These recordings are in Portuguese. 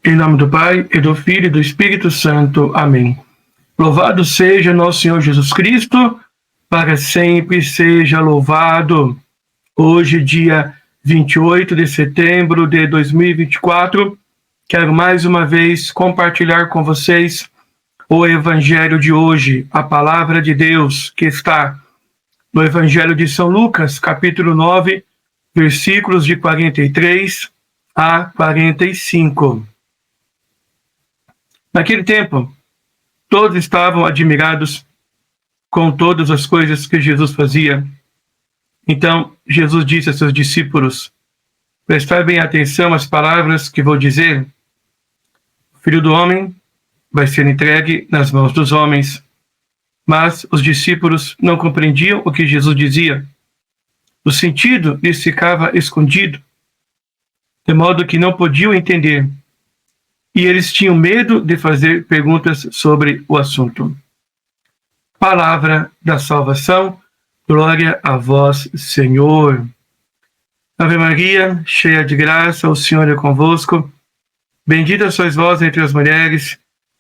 Em nome do Pai, e do Filho e do Espírito Santo. Amém. Louvado seja nosso Senhor Jesus Cristo, para sempre seja louvado. Hoje, dia 28 de setembro de 2024, quero mais uma vez compartilhar com vocês o Evangelho de hoje, a Palavra de Deus, que está no Evangelho de São Lucas, capítulo 9, versículos de 43 a 45. Naquele tempo, todos estavam admirados com todas as coisas que Jesus fazia. Então, Jesus disse a seus discípulos: prestai bem atenção às palavras que vou dizer. O Filho do Homem vai ser entregue nas mãos dos homens. Mas os discípulos não compreendiam o que Jesus dizia. O sentido lhes ficava escondido, de modo que não podiam entender. E eles tinham medo de fazer perguntas sobre o assunto. Palavra da salvação, glória a vós, Senhor. Ave Maria, cheia de graça, o Senhor é convosco. Bendita sois vós entre as mulheres,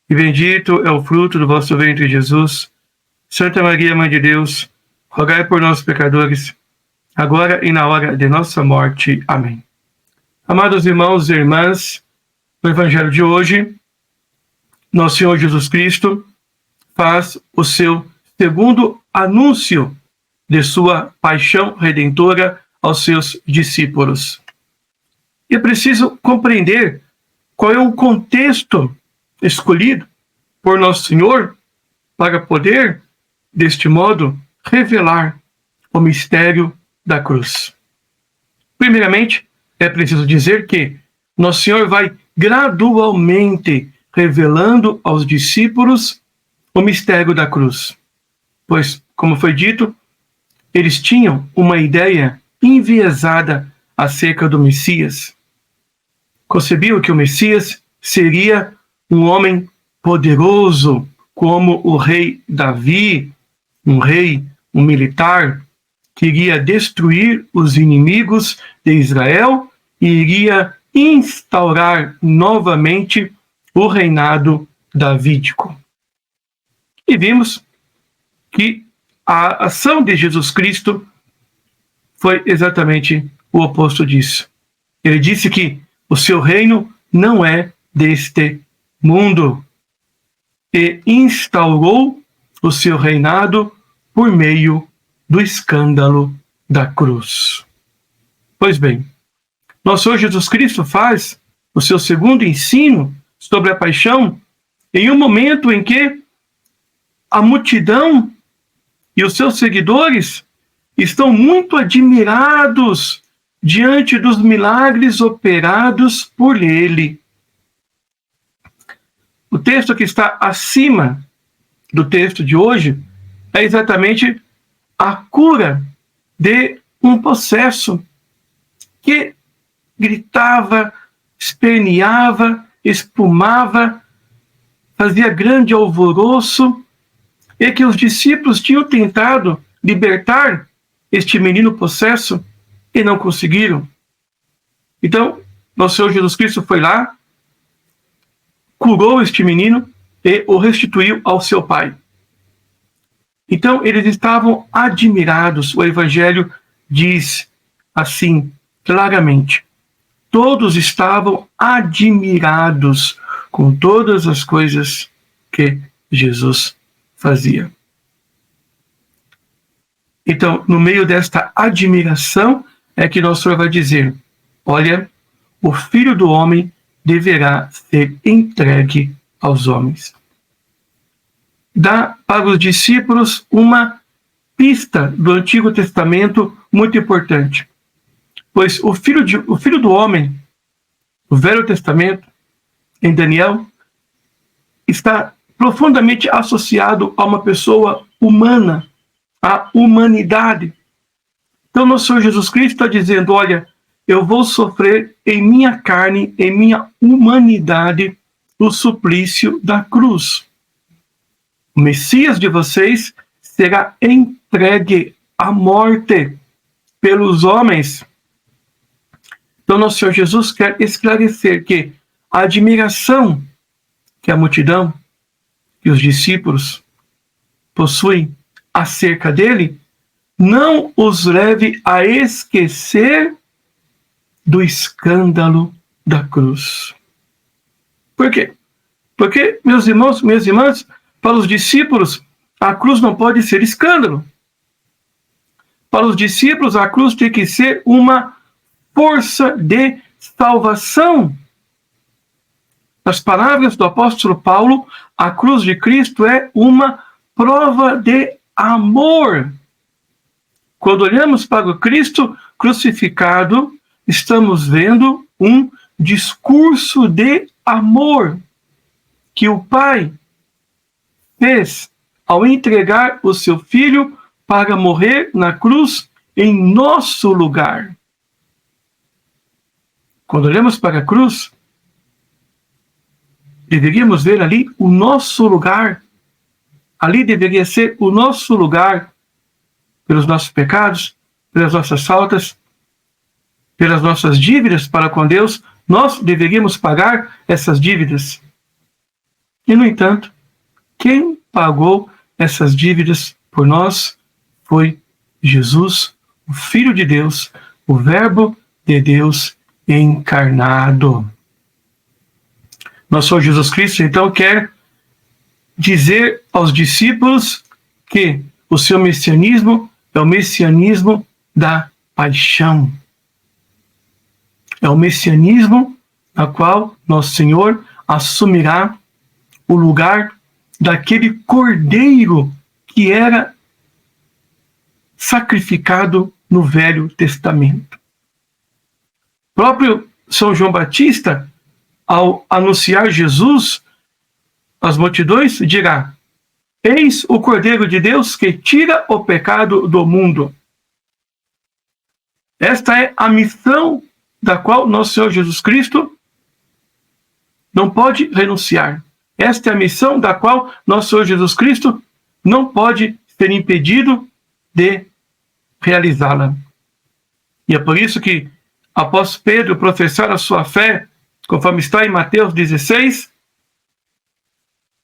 e bendito é o fruto do vosso ventre, Jesus. Santa Maria, Mãe de Deus, rogai por nós, pecadores, agora e na hora de nossa morte. Amém. Amados irmãos e irmãs, no Evangelho de hoje, nosso Senhor Jesus Cristo faz o seu segundo anúncio de sua paixão redentora aos seus discípulos. E é preciso compreender qual é o contexto escolhido por nosso Senhor para poder, deste modo, revelar o mistério da cruz. Primeiramente, é preciso dizer que nosso Senhor vai gradualmente revelando aos discípulos o mistério da cruz. Pois, como foi dito, eles tinham uma ideia enviesada acerca do Messias. Concebiam que o Messias seria um homem poderoso, como o rei Davi, um militar, que iria destruir os inimigos de Israel e iria instaurar novamente o reinado davídico. E vimos que a ação de Jesus Cristo foi exatamente o oposto disso. Ele disse que o seu reino não é deste mundo e instaurou o seu reinado por meio do escândalo da cruz. Pois bem, nosso Senhor Jesus Cristo faz o seu segundo ensino sobre a paixão em um momento em que a multidão e os seus seguidores estão muito admirados diante dos milagres operados por ele. O texto que está acima do texto de hoje é exatamente a cura de um possesso que gritava, esperneava, espumava, fazia grande alvoroço, e que os discípulos tinham tentado libertar este menino possesso e não conseguiram. Então, nosso Senhor Jesus Cristo foi lá, curou este menino e o restituiu ao seu pai. Então, eles estavam admirados. O Evangelho diz assim, claramente: todos estavam admirados com todas as coisas que Jesus fazia. Então, no meio desta admiração, é que nosso Senhor vai dizer: olha, o Filho do Homem deverá ser entregue aos homens. Dá para os discípulos uma pista do Antigo Testamento muito importante. Pois o Filho do Homem, no Velho Testamento, em Daniel, está profundamente associado a uma pessoa humana, à humanidade. Então, nosso Senhor Jesus Cristo está dizendo: olha, eu vou sofrer em minha carne, em minha humanidade, o suplício da cruz. O Messias de vocês será entregue à morte pelos homens. Então, nosso Senhor Jesus quer esclarecer que a admiração que a multidão e os discípulos possuem acerca dele não os leve a esquecer do escândalo da cruz. Por quê? Porque, meus irmãos, minhas irmãs, para os discípulos, a cruz não pode ser escândalo. Para os discípulos, a cruz tem que ser uma força de salvação. Nas palavras do apóstolo Paulo, a cruz de Cristo é uma prova de amor. Quando olhamos para o Cristo crucificado, estamos vendo um discurso de amor que o Pai fez ao entregar o seu Filho para morrer na cruz em nosso lugar. Quando olhamos para a cruz, deveríamos ver ali o nosso lugar. Ali deveria ser o nosso lugar pelos nossos pecados, pelas nossas faltas, pelas nossas dívidas para com Deus. Nós deveríamos pagar essas dívidas. E, no entanto, quem pagou essas dívidas por nós foi Jesus, o Filho de Deus, o Verbo de Deus encarnado. Nosso Senhor Jesus Cristo, então, quer dizer aos discípulos que o seu messianismo é o messianismo da paixão. É o messianismo na qual nosso Senhor assumirá o lugar daquele cordeiro que era sacrificado no Velho Testamento. O próprio São João Batista, ao anunciar Jesus às multidões, dirá: eis o Cordeiro de Deus que tira o pecado do mundo. Esta é a missão da qual nosso Senhor Jesus Cristo não pode renunciar. Esta é a missão da qual nosso Senhor Jesus Cristo não pode ser impedido de realizá-la. E é por isso que, após Pedro professar a sua fé, conforme está em Mateus 16,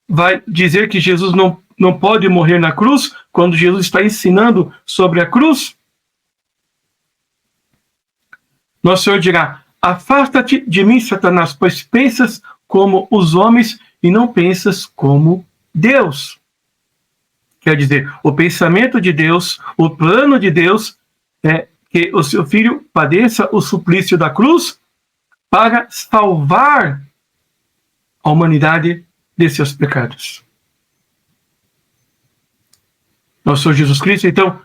vai dizer que Jesus não pode morrer na cruz, quando Jesus está ensinando sobre a cruz. Nosso Senhor dirá: afasta-te de mim, Satanás, pois pensas como os homens e não pensas como Deus. Quer dizer, o pensamento de Deus, o plano de Deus é que o seu Filho padeça o suplício da cruz para salvar a humanidade de seus pecados. Nosso Senhor Jesus Cristo, então,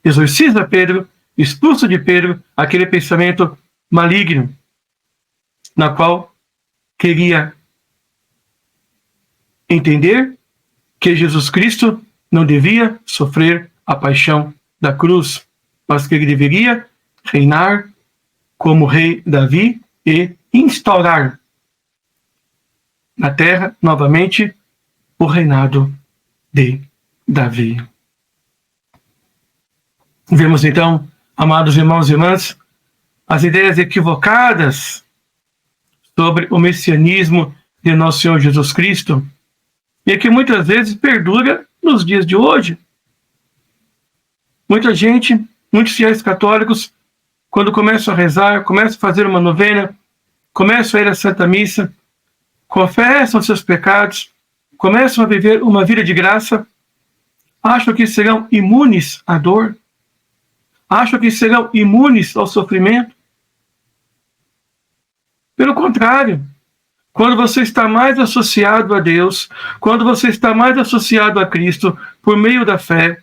exorciza Pedro, expulsa de Pedro aquele pensamento maligno, na qual queria entender que Jesus Cristo não devia sofrer a paixão da cruz, mas que ele deveria reinar como rei Davi e instaurar na terra novamente o reinado de Davi. Vemos então, amados irmãos e irmãs, as ideias equivocadas sobre o messianismo de nosso Senhor Jesus Cristo, e que muitas vezes perdura nos dias de hoje. Muita gente, muitos fiéis católicos, quando começam a rezar, começam a fazer uma novena, começam a ir à Santa Missa, confessam seus pecados, começam a viver uma vida de graça, acham que serão imunes à dor, acham que serão imunes ao sofrimento. Pelo contrário, quando você está mais associado a Deus, quando você está mais associado a Cristo, por meio da fé,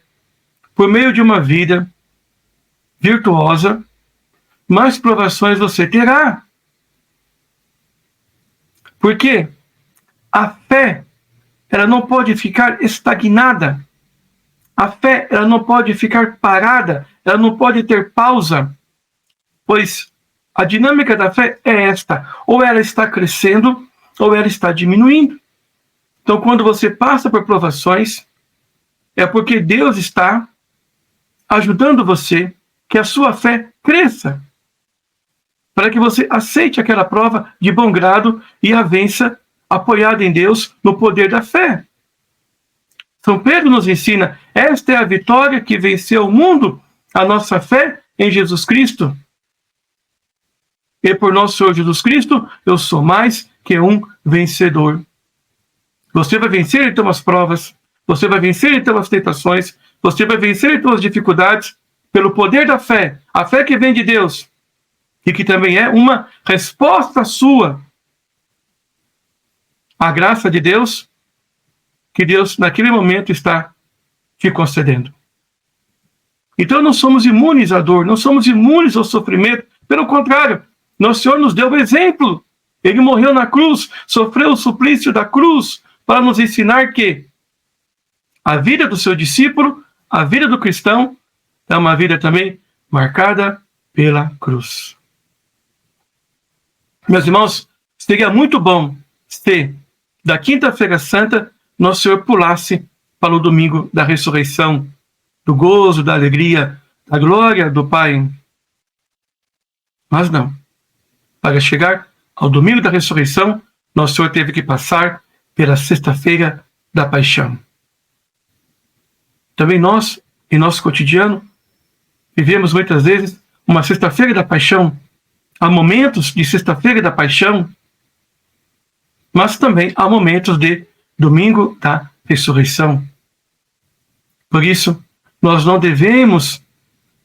por meio de uma vida virtuosa, mais provações você terá. Porque a fé, ela não pode ficar estagnada. A fé, ela não pode ficar parada, ela não pode ter pausa, pois a dinâmica da fé é esta: ou ela está crescendo, ou ela está diminuindo. Então, quando você passa por provações, é porque Deus está ajudando você que a sua fé cresça. para que você aceite aquela prova de bom grado e a vença, apoiado em Deus, no poder da fé. São Pedro nos ensina, esta é a vitória que venceu o mundo, a nossa fé em Jesus Cristo. E por nosso Senhor Jesus Cristo, eu sou mais que um vencedor. Você vai vencer então as provas, você vai vencer então as tentações, você vai vencer então as dificuldades, pelo poder da fé, a fé que vem de Deus, e que também é uma resposta sua à graça de Deus, que Deus naquele momento está te concedendo. Então não somos imunes à dor, não somos imunes ao sofrimento, pelo contrário, nosso Senhor nos deu o exemplo. Ele morreu na cruz, sofreu o suplício da cruz, para nos ensinar que a vida do seu discípulo, a vida do cristão, é uma vida também marcada pela cruz. Meus irmãos, seria muito bom se da Quinta-feira Santa nosso Senhor pulasse para o domingo da ressurreição, do gozo, da alegria, da glória do Pai. Mas não. Para chegar ao domingo da ressurreição, nosso Senhor teve que passar pela sexta-feira da paixão. Também nós, em nosso cotidiano, vivemos muitas vezes uma sexta-feira da paixão. Há momentos de sexta-feira da paixão, mas também há momentos de domingo da ressurreição. Por isso, nós não devemos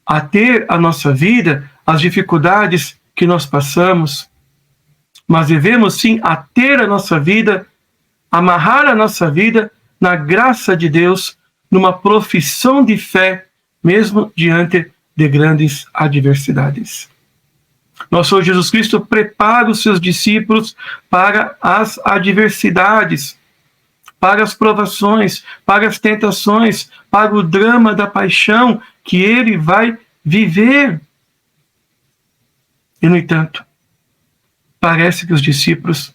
ater a nossa vida às dificuldades que nós passamos, mas devemos sim ater a nossa vida, amarrar a nossa vida na graça de Deus, numa profissão de fé, mesmo diante de grandes adversidades. Nosso Senhor Jesus Cristo prepara os seus discípulos para as adversidades, para as provações, para as tentações, para o drama da paixão que ele vai viver. E, no entanto, parece que os discípulos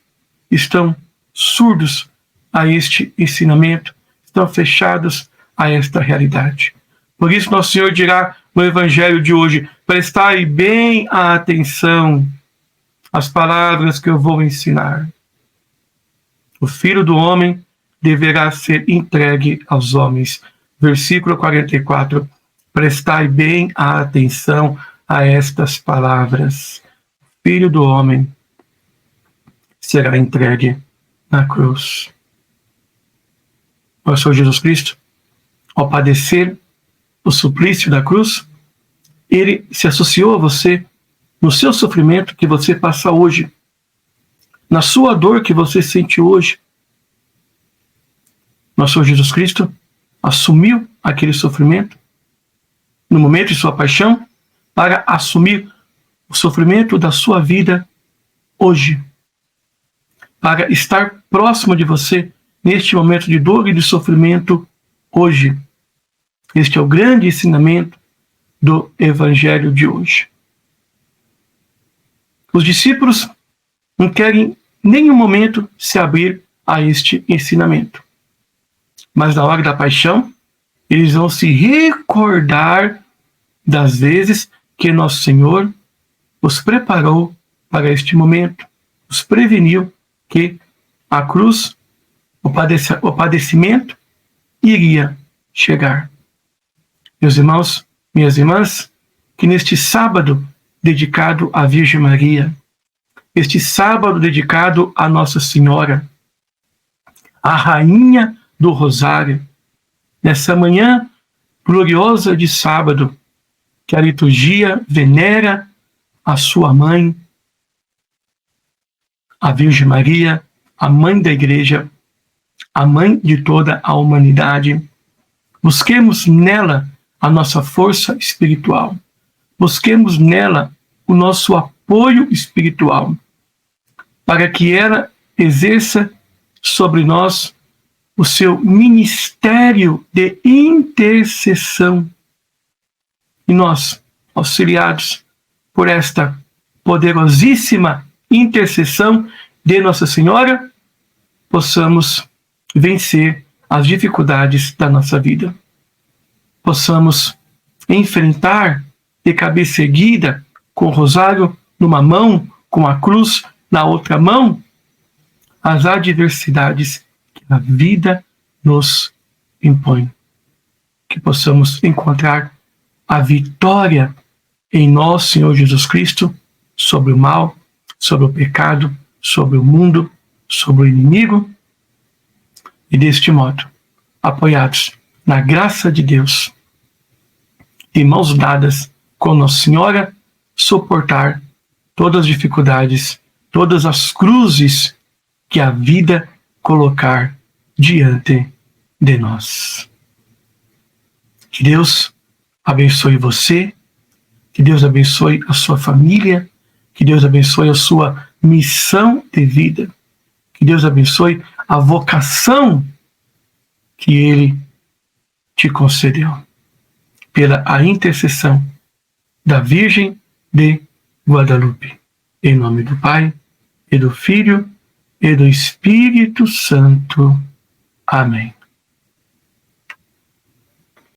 estão surdos a este ensinamento, estão fechados a esta realidade. Por isso, nosso Senhor dirá no Evangelho de hoje: prestai bem a atenção às palavras que eu vou ensinar. O Filho do Homem deverá ser entregue aos homens. Versículo 44. Prestai bem a atenção a estas palavras. O Filho do Homem será entregue na cruz. Nosso Senhor Jesus Cristo, ao padecer o suplício da cruz, ele se associou a você no seu sofrimento que você passa hoje, na sua dor que você sente hoje. Nosso Senhor Jesus Cristo assumiu aquele sofrimento no momento de sua paixão para assumir o sofrimento da sua vida hoje, para estar próximo de você neste momento de dor e de sofrimento hoje. Este é o grande ensinamento do Evangelho de hoje. Os discípulos não querem em nenhum momento se abrir a este ensinamento. Mas na hora da paixão, eles vão se recordar das vezes que Nosso Senhor os preparou para este momento, os preveniu que a cruz, o padecimento, iria chegar. Meus irmãos, minhas irmãs, que neste sábado dedicado à Virgem Maria, este sábado dedicado a Nossa Senhora, a Rainha do Rosário, nessa manhã gloriosa de sábado, que a liturgia venera a sua mãe, a Virgem Maria, a mãe da Igreja, a mãe de toda a humanidade. Busquemos nela a nossa força espiritual. Busquemos nela o nosso apoio espiritual, para que ela exerça sobre nós o seu ministério de intercessão. E nós, auxiliados por esta poderosíssima intercessão de Nossa Senhora, possamos vencer as dificuldades da nossa vida. Possamos enfrentar de cabeça erguida, com o rosário numa mão, com a cruz na outra mão, as adversidades que a vida nos impõe. Que possamos encontrar a vitória em nosso Senhor Jesus Cristo sobre o mal, sobre o pecado, sobre o mundo, sobre o inimigo, e deste modo, apoiados na graça de Deus, de mãos dadas com Nossa Senhora, suportar todas as dificuldades, todas as cruzes que a vida colocar diante de nós. Que Deus abençoe você, que Deus abençoe a sua família, que Deus abençoe a sua missão de vida, que Deus abençoe a vocação que Ele te concedeu, pela a intercessão da Virgem de Guadalupe. Em nome do Pai, e do Filho, e do Espírito Santo. Amém.